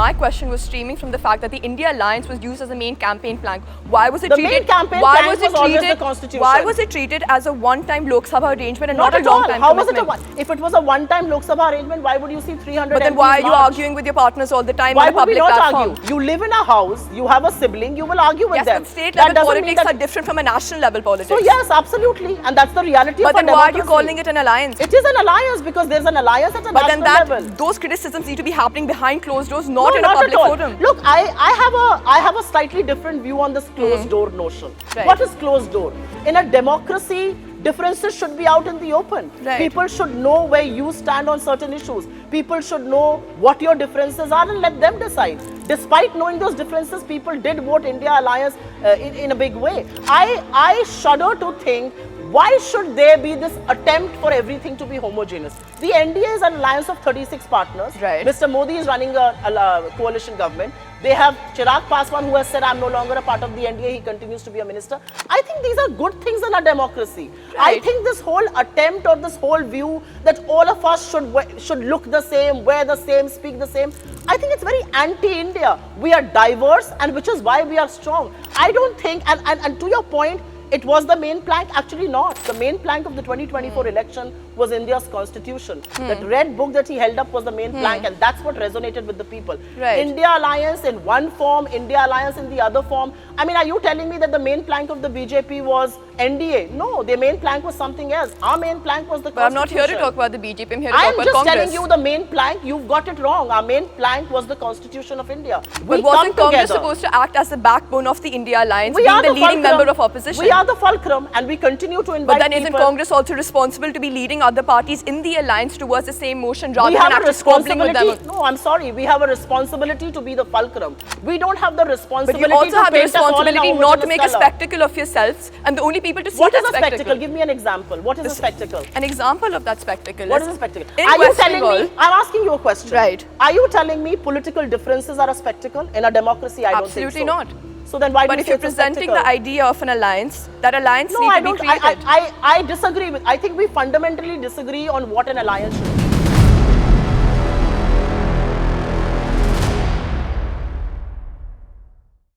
my question was streaming from the fact that the India Alliance was used as a main campaign plank. Why was it The treated? main campaign why plank was always the Constitution. Why was it treated as a one-time Lok Sabha arrangement and Not not a at all. long-time How was it commitment? if it was a one-time Lok Sabha arrangement, why would you see 300 But then MPs why are you march? arguing with your partners all the time Why on a would we public not platform? argue? You live in a house, you have a sibling, you will argue with Yes, them. but state That level doesn't mean politics that- are different from a national level politics. So yes, absolutely, and that's the reality But of our then why are you democracy. calling it an alliance? It is an alliance because there's an alliance at a But then national level. those criticisms need to be happening behind closed doors, not No, in a not public at all. forum. Look, I have a slightly different view on this closed door notion. Right. What is closed door? In a democracy, differences should be out in the open. Right. People should know where you stand on certain issues. People should know what your differences are and let them decide. Despite knowing those differences, people did vote India Alliance in a big way. I shudder to think, why should there be this attempt for everything to be homogeneous? The NDA is an alliance of 36 partners. Right. Mr. Modi is running a coalition government. They have Chirag Paswan, who has said, I'm no longer a part of the NDA. He continues to be a minister. I think these are good things in a democracy. Right. I think this whole attempt or this whole view that all of us should look the same, wear the same, speak the same, I think it's very anti-India. We are diverse, and which is why we are strong. I don't think, and to your point, it was the main plank. Actually not. The main plank of the 2024 election was India's constitution. That red book that he held up was the main plank, and that's what resonated with the people. Right. India Alliance in one form, India Alliance in the other form. I mean, are you telling me that the main plank of the BJP was NDA? No, the main plank was something else. Our main plank was the But I'm not here to Constitution. talk about the BJP. I'm here to I'm talk about just Congress. telling you the main plank, you've got it wrong. Our main plank was the Constitution of India. But wasn't Congress supposed to act as the backbone of the India Alliance, being the leading member of opposition? We are the fulcrum, and we continue to invite But then isn't people. Congress also responsible to be leading other parties in the alliance towards the same motion rather We than have a actually squabbling with them? responsibility. No, I'm sorry. We have a responsibility to be the fulcrum. We don't have the But responsibility you also to have the paint us all in a responsibility not to homogeneous make a colour. spectacle of yourselves and the only people to see What is that a spectacle? Give me an example. What is a spectacle? An example of that spectacle What is a spectacle? in Are you West telling Bengal, me? I'm asking you a question. Right. Are you telling me political differences are a spectacle in a democracy? I don't think so. Absolutely not. So then why But do you if say you're it's a presenting spectacle? the idea of an alliance, that alliance No, needs I to be don't. created. I disagree with. I think we fundamentally disagree on what an alliance should be.